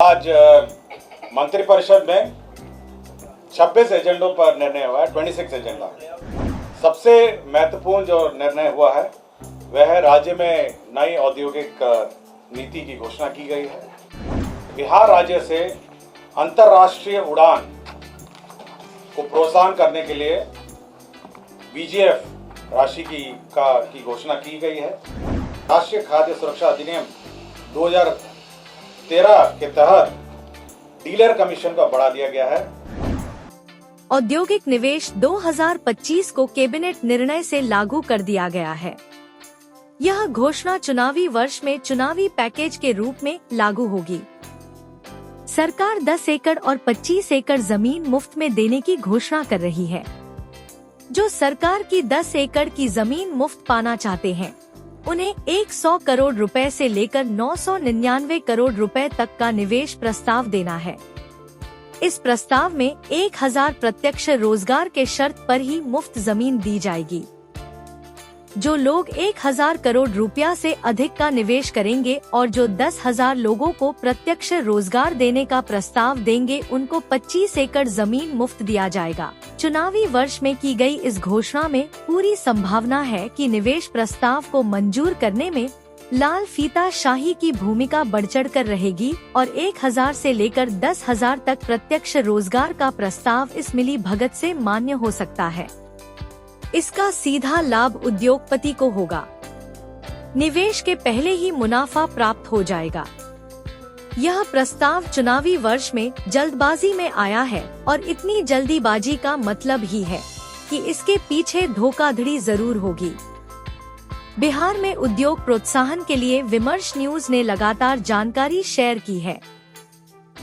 आज मंत्रिपरिषद में 26 एजेंडों पर निर्णय हुआ है, 26 एजेंडा। सबसे महत्वपूर्ण जो निर्णय हुआ है वह है राज्य में नई औद्योगिक नीति की घोषणा की गई है। बिहार राज्य से अंतर्राष्ट्रीय उड़ान को प्रोत्साहन करने के लिए बीजीएफ राशि की घोषणा की गई है। राष्ट्रीय खाद्य सुरक्षा अधिनियम 2013 के तहत डीलर कमीशन को बढ़ा दिया गया है। औद्योगिक निवेश 2025 को कैबिनेट निर्णय से लागू कर दिया गया है। यह घोषणा चुनावी वर्ष में चुनावी पैकेज के रूप में लागू होगी। सरकार 10 एकड़ और 25 एकड़ जमीन मुफ्त में देने की घोषणा कर रही है। जो सरकार की 10 एकड़ की जमीन मुफ्त पाना चाहते हैं, उन्हें 100 करोड़ रुपए से लेकर 999 करोड़ रुपए तक का निवेश प्रस्ताव देना है। इस प्रस्ताव में 1000 प्रत्यक्ष रोजगार के शर्त पर ही मुफ्त जमीन दी जाएगी। जो लोग 1000 करोड़ रुपया से अधिक का निवेश करेंगे और जो 10,000 लोगों को प्रत्यक्ष रोजगार देने का प्रस्ताव देंगे, उनको 25 एकड़ जमीन मुफ्त दिया जाएगा। चुनावी वर्ष में की गई इस घोषणा में पूरी संभावना है कि निवेश प्रस्ताव को मंजूर करने में लाल फीता शाही की भूमिका बढ़-चढ़ कर रहेगी और 1000 से लेकर 10,000 तक प्रत्यक्ष रोजगार का प्रस्ताव इस मिली भगत से मान्य हो सकता है। इसका सीधा लाभ उद्योगपति को होगा। निवेश के पहले ही मुनाफा प्राप्त हो जाएगा। यह प्रस्ताव चुनावी वर्ष में जल्दबाजी में आया है और इतनी जल्दीबाजी का मतलब ही है कि इसके पीछे धोखाधड़ी जरूर होगी। बिहार में उद्योग प्रोत्साहन के लिए विमर्श न्यूज ने लगातार जानकारी शेयर की है।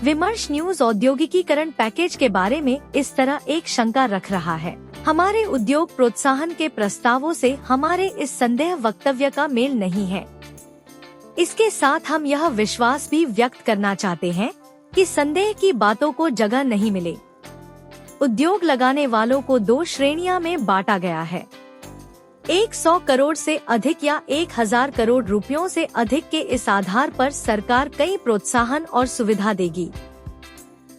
विमर्श न्यूज औद्योगिकीकरण पैकेज के बारे में इस तरह एक शंका रख रहा है। हमारे उद्योग प्रोत्साहन के प्रस्तावों से हमारे इस संदेह वक्तव्य का मेल नहीं है। इसके साथ हम यह विश्वास भी व्यक्त करना चाहते हैं कि संदेह की बातों को जगह नहीं मिले। उद्योग लगाने वालों को 2 श्रेणियां में बांटा गया है। 100 करोड़ से अधिक या 1000 करोड़ रुपयों से अधिक के इस आधार पर सरकार कई प्रोत्साहन और सुविधा देगी।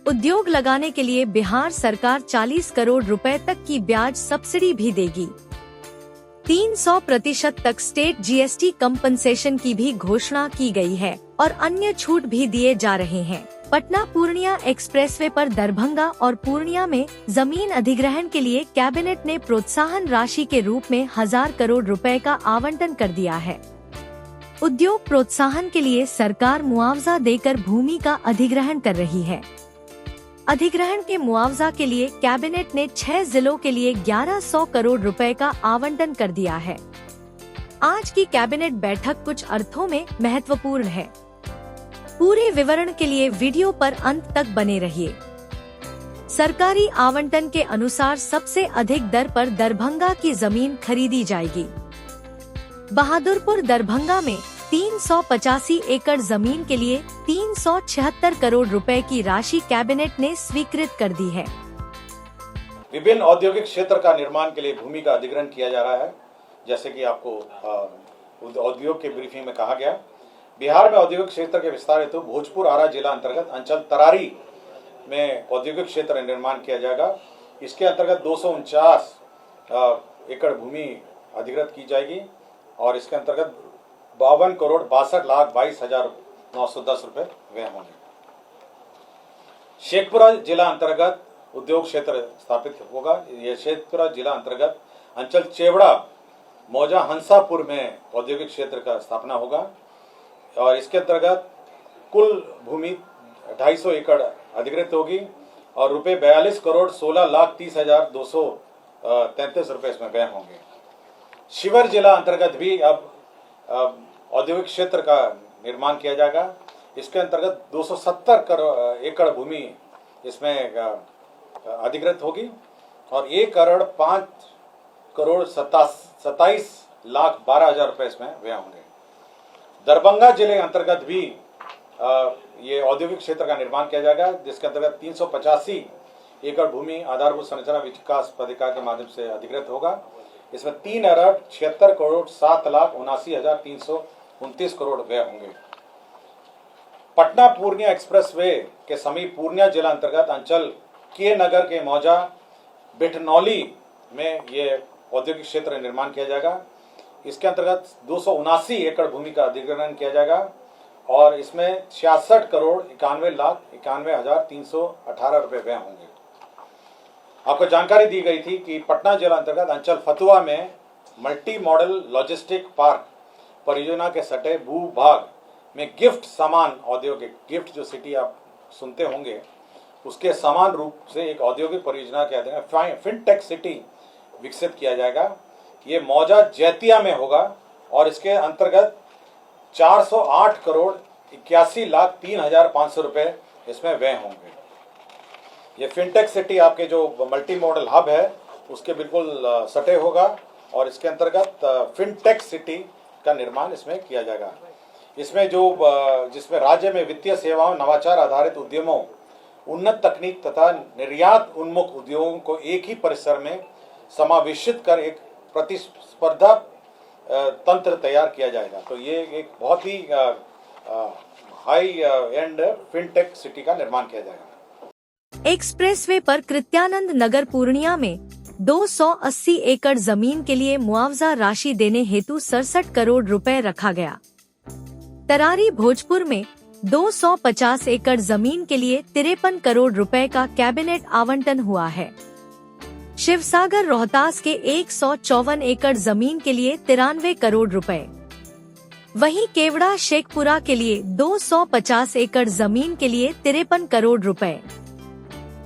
उद्योग लगाने के लिए बिहार सरकार 40 करोड़ रुपए तक की ब्याज सब्सिडी भी देगी। 300% तक स्टेट जीएसटी कंपनसेशन की भी घोषणा की गई है और अन्य छूट भी दिए जा रहे हैं। पटना पूर्णिया एक्सप्रेसवे पर दरभंगा और पूर्णिया में जमीन अधिग्रहण के लिए कैबिनेट ने प्रोत्साहन राशि के रूप में 1000 करोड़ रुपए का आवंटन कर दिया है। उद्योग प्रोत्साहन के लिए सरकार मुआवजा देकर भूमि का अधिग्रहण कर रही है। अधिग्रहण के मुआवजा के लिए कैबिनेट ने 6 जिलों के लिए 1100 करोड़ रुपए का आवंटन कर दिया है। आज की कैबिनेट बैठक कुछ अर्थों में महत्वपूर्ण है। पूरे विवरण के लिए वीडियो पर अंत तक बने रहिए। सरकारी आवंटन के अनुसार सबसे अधिक दर पर दरभंगा की जमीन खरीदी जाएगी। बहादुरपुर दरभंगा में 385 एकड़ जमीन के लिए 376 करोड़ रुपए की राशि कैबिनेट ने स्वीकृत कर दी है। विभिन्न औद्योगिक क्षेत्र का निर्माण के लिए भूमि का अधिग्रहण किया जा रहा है। जैसे कि आपको उद्योग के ब्रीफिंग में कहा गया, बिहार में औद्योगिक क्षेत्र के विस्तार हेतु भोजपुर आरा जिला अंतर्गत अंचल तरारी में औद्योगिक क्षेत्र निर्माण किया जाएगा। इसके अंतर्गत 249 एकड़ भूमि अधिग्रहित की जाएगी और इसके अंतर्गत 52 करोड़ 62,22,910 रुपए व्यय होंगे। शेखपुरा जिला अंतर्गत उद्योग क्षेत्र स्थापित होगा। यह शेखपुरा जिला अंतर्गत अंचल चेवड़ा मौजा हंसापुर में औद्योगिक क्षेत्र का स्थापना होगा और इसके अंतर्गत कुल भूमि 250 एकड़ अधिग्रहित होगी और रुपए 42 करोड़ 16,30,233 रुपए इसमें व्यय होंगे। शिवहर जिला अंतर्गत भी अब औद्योगिक क्षेत्र का निर्माण किया जाएगा। इसके अंतर्गत 270 एकड़ भूमि इसमें अधिग्रहित होगी और 1,05,27,12,000 रुपए इसमें व्यय होंगे। दरभंगा जिले अंतर्गत भी ये औद्योगिक क्षेत्र का निर्माण किया जाएगा, जिसके अंतर्गत 385 एकड़ भूमि आधारभूत संरचना विकास प्राधिकार के माध्यम से अधिग्रहित होगा। इसमें 3,76 करोड़ 7,79,329 करोड़ व्यय होंगे। पटना पूर्णिया एक्सप्रेसवे के समीप पूर्णिया जिला अंतर्गत अंचल के नगर के मौजा बिठनौली में ये औद्योगिक क्षेत्र निर्माण किया जाएगा। इसके अंतर्गत 279 एकड़ भूमि का अधिग्रहण किया जाएगा और इसमें 66 करोड़ 91,91,318 रुपए व्यय होंगे। आपको जानकारी दी गई थी कि पटना जिला अंतर्गत अंचल फतुहा में मल्टी मॉडल लॉजिस्टिक पार्क परियोजना के सटे भूभाग में गिफ्ट सामान औद्योगिक गिफ्ट जो सिटी आप सुनते होंगे उसके समान रूप से एक औद्योगिक परियोजना के अधीन फिनटेक सिटी विकसित किया जाएगा। ये मौजा जैतिया में होगा और इसके अंतर्गत 408 करोड़ 81,03,500 रुपए इसमें व्यय होंगे। ये फिनटेक सिटी आपके जो मल्टी मॉडल हब है उसके बिल्कुल सटे होगा और इसके अंतर्गत फिनटेक सिटी का निर्माण इसमें किया जाएगा। इसमें जिसमें राज्य में वित्तीय सेवाओं नवाचार आधारित उद्यमों उन्नत तकनीक तथा निर्यात उन्मुख उद्योगों को एक ही परिसर में समावेशित कर एक प्रतिस्पर्धा तंत्र तैयार किया जाएगा। तो ये एक बहुत ही हाई एंड फिनटेक सिटी का निर्माण किया जाएगा। एक्सप्रेसवे पर कृत्यानंद नगर पूर्णिया में 280 एकड़ जमीन के लिए मुआवजा राशि देने हेतु 67 करोड़ रुपए रखा गया। तरारी भोजपुर में 250 एकड़ जमीन के लिए 53 करोड़ रुपए का कैबिनेट आवंटन हुआ है। शिवसागर रोहतास के 154 एकड़ जमीन के लिए 93 करोड़ रुपए, वहीं केवड़ा शेखपुरा के लिए 250 एकड़ जमीन के लिए 53 करोड़ रुपए।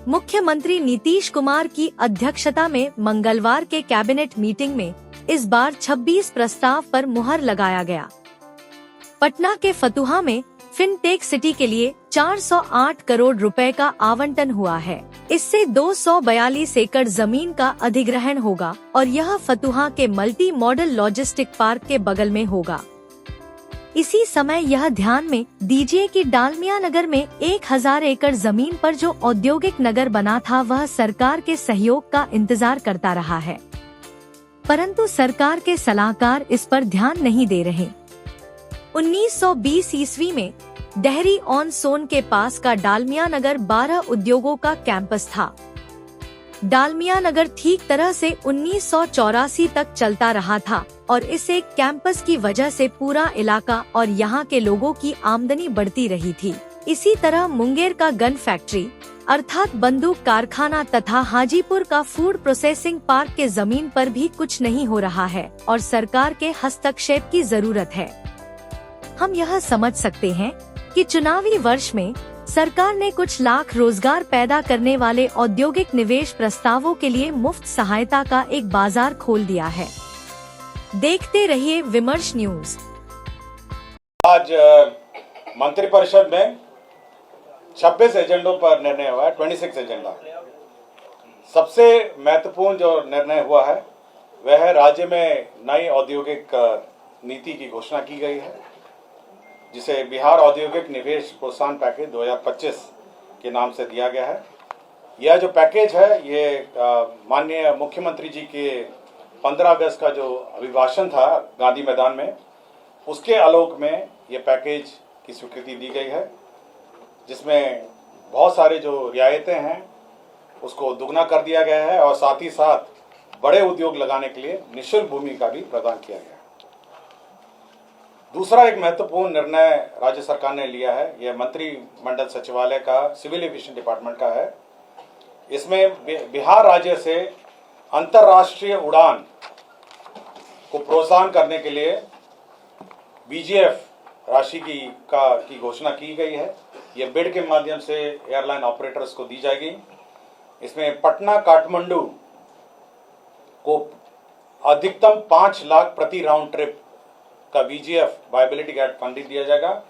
मुख्यमंत्री नीतीश कुमार की अध्यक्षता में मंगलवार के कैबिनेट मीटिंग में इस बार 26 प्रस्ताव पर मुहर लगाया गया। पटना के फतुहा में फिनटेक सिटी के लिए 408 करोड़ रुपए का आवंटन हुआ है। इससे 242 एकड़ जमीन का अधिग्रहण होगा और यह फतुहा के मल्टी मॉडल लॉजिस्टिक पार्क के बगल में होगा। इसी समय यह ध्यान में दीजिए कि डालमिया नगर में 1000 एकड़ जमीन पर जो औद्योगिक नगर बना था वह सरकार के सहयोग का इंतजार करता रहा है, परंतु सरकार के सलाहकार इस पर ध्यान नहीं दे रहे। 1920 ईस्वी में डेहरी ऑन सोन के पास का डालमिया नगर 12 उद्योगों का कैंपस था। डालमिया नगर ठीक तरह से 1984 तक चलता रहा था और इस एक कैंपस की वजह से पूरा इलाका और यहाँ के लोगों की आमदनी बढ़ती रही थी। इसी तरह मुंगेर का गन फैक्ट्री अर्थात बंदूक कारखाना तथा हाजीपुर का फूड प्रोसेसिंग पार्क के जमीन पर भी कुछ नहीं हो रहा है और सरकार के हस्तक्षेप की जरूरत है। हम यह समझ सकते हैं कि चुनावी वर्ष में सरकार ने कुछ लाख रोजगार पैदा करने वाले औद्योगिक निवेश प्रस्तावों के लिए मुफ्त सहायता का एक बाजार खोल दिया है। देखते रहिए विमर्श न्यूज। आज मंत्रिपरिषद में 26 एजेंडों पर निर्णय हुआ है, 26 एजेंडा। सबसे महत्वपूर्ण जो निर्णय हुआ है वह है राज्य में नई औद्योगिक नीति की घोषणा की गई है, जिसे बिहार औद्योगिक निवेश प्रोत्साहन पैकेज 2025 के नाम से दिया गया है। यह जो पैकेज है ये माननीय मुख्यमंत्री जी के 15 अगस्त का जो अभिभाषण था गांधी मैदान में, उसके आलोक में ये पैकेज की स्वीकृति दी गई है, जिसमें बहुत सारे जो रियायतें हैं उसको दुगना कर दिया गया है और साथ ही साथ बड़े उद्योग लगाने के लिए निःशुल्क भूमि का भी प्रदान किया गया है। दूसरा एक महत्वपूर्ण निर्णय राज्य सरकार ने लिया है, यह मंत्रिमंडल सचिवालय का सिविल एविएशन डिपार्टमेंट का है। इसमें बिहार राज्य से अंतर्राष्ट्रीय उड़ान को प्रोत्साहन करने के लिए बीजीएफ राशि की घोषणा की गई है। यह बिड के माध्यम से एयरलाइन ऑपरेटर्स को दी जाएगी। इसमें पटना काठमांडू को अधिकतम 5 लाख प्रति राउंड ट्रिप का बीजीएफ वायबिलिटी गैप फंडिंग दिया जाएगा।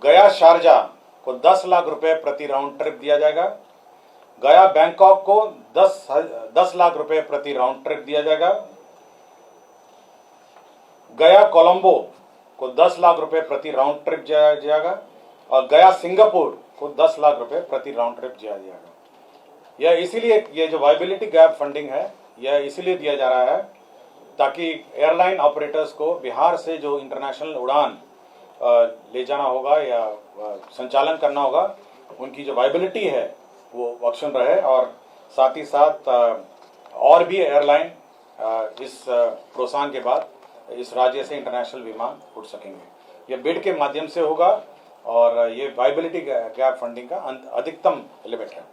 गया शारजा को 10 लाख रुपए प्रति राउंड ट्रिप दिया जाएगा। गया बैंकॉक को 10 लाख रुपए प्रति राउंड ट्रिप दिया जाएगा। गया कोलंबो को 10 लाख रुपए प्रति राउंड ट्रिप दिया जाएगा और गया सिंगापुर को 10 लाख रुपए प्रति राउंड ट्रिप दिया जाएगा। यह इसीलिए ये जो वायबिलिटी गैप फंडिंग है यह इसीलिए दिया जा रहा है ताकि एयरलाइन ऑपरेटर्स को बिहार से जो इंटरनेशनल उड़ान ले जाना होगा या संचालन करना होगा, उनकी जो वायबिलिटी है वो ऑप्शन रहे, और साथ ही साथ और भी एयरलाइन इस प्रोत्साहन के बाद इस राज्य से इंटरनेशनल विमान उड़ सकेंगे। ये बिड के माध्यम से होगा और ये वायबिलिटी गैप फंडिंग का अधिकतम लिमिट है।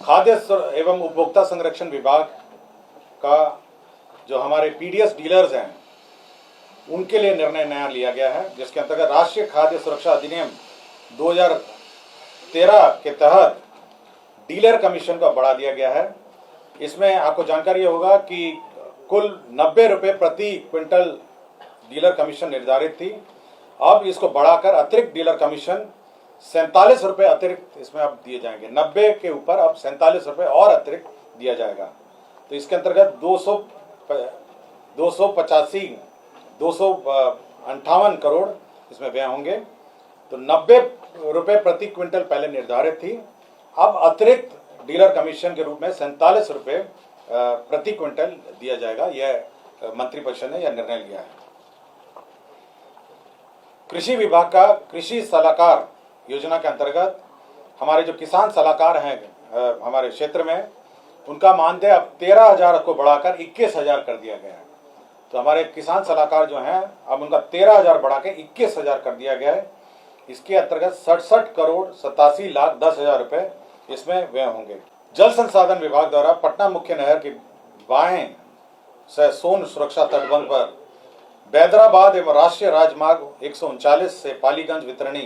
खाद्य एवं उपभोक्ता संरक्षण विभाग का जो हमारे पीडीएस डीलर्स हैं उनके लिए निर्णय नया लिया गया है, जिसके अंतर्गत राष्ट्रीय खाद्य सुरक्षा अधिनियम 2013 के तहत डीलर कमीशन को बढ़ा दिया गया है। इसमें आपको जानकारी होगा कि कुल 90 रुपये प्रति क्विंटल डीलर कमीशन निर्धारित थी। अब इसको बढ़ाकर अतिरिक्त डीलर कमीशन 47 रुपये अतिरिक्त इसमें अब दिए जाएंगे। 90 के ऊपर अब 47 रुपये और अतिरिक्त दिया जाएगा। तो इसके अंतर्गत 258 करोड़ इसमें व्यय होंगे। तो 90 रुपये प्रति क्विंटल पहले निर्धारित थी, अब अतिरिक्त डीलर कमीशन के रूप में 47 रुपये प्रति क्विंटल दिया जाएगा। यह मंत्रिपरिषद ने यह निर्णय लिया है। कृषि विभाग का कृषि सलाहकार योजना के अंतर्गत हमारे जो किसान सलाहकार हैं हमारे क्षेत्र में, उनका मानदेय अब 13,000 को बढ़ाकर 21,000 कर दिया गया है। तो हमारे किसान सलाहकार जो हैं अब उनका 13,000 बढ़ा के 21,000 कर दिया गया है। इसके अंतर्गत 67 करोड़ 87 लाख 10,000 रुपये इसमें व्यय होंगे। जल संसाधन विभाग द्वारा पटना मुख्य नहर के बाएं से सोन सुरक्षा तटबंध पर बैदराबाद एवं राष्ट्रीय राजमार्ग 139 से पालीगंज वितरणी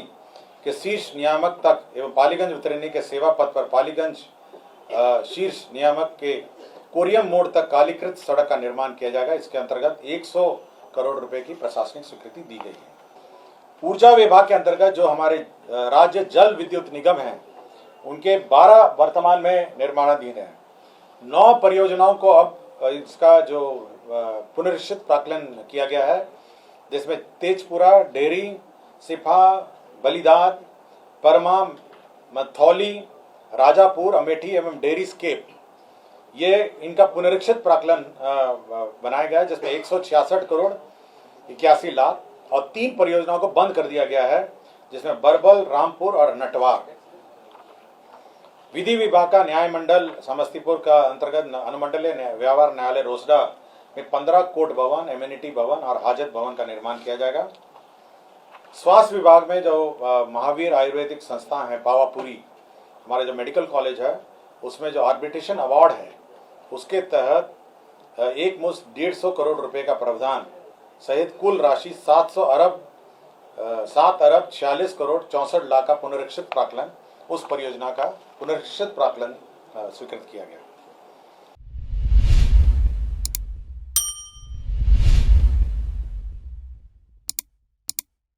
के शीर्ष नियामक तक एवं पालीगंज वितरणी के सेवा पथ पर पालीगंज शीर्ष नियामक के कोरियम मोड़ तक कालीकृत सड़क का निर्माण किया जाएगा। इसके अंतर्गत 100 करोड़ रुपए की प्रशासनिक स्वीकृति दी गई है। ऊर्जा विभाग के अंतर्गत जो हमारे राज्य जल विद्युत निगम हैं उनके 12 वर्तमान में निर्माणाधीन है। 9 परियोजनाओं को अब इसका जो पुनरीक्षित प्राक्कलन किया गया है, जिसमें तेजपुरा, डेहरी, सिफा, बलिदान, परमा, मथौली, राजापुर, अमेठी एवं डेहरी स्केप, ये इनका पुनरीक्षित प्राक्कलन बनाया गया है, जिसमें 166 करोड़ 81 लाख और 3 परियोजनाओं को बंद कर दिया गया है, जिसमें बरबल, रामपुर और नटवार। विधि विभाग का न्याय मंडल समस्तीपुर का अंतर्गत अनुमंडलीय व्यवहार न्यायालय रोसडा में 15 कोर्ट भवन, एम्यूनिटी भवन और हाजत भवन का निर्माण किया जाएगा। स्वास्थ्य विभाग में जो महावीर आयुर्वेदिक संस्था है पावापुरी, हमारा जो मेडिकल कॉलेज है, उसमें जो आर्बिट्रेशन अवार्ड है उसके तहत एक मुश्त 150 करोड़ रुपए का प्रावधान सहित कुल राशि 7 अरब 46 करोड़ 64 लाख का पुनरीक्षित प्राक्कलन, उस परियोजना का पुनरीक्षित प्राक्कलन स्वीकृत किया गया।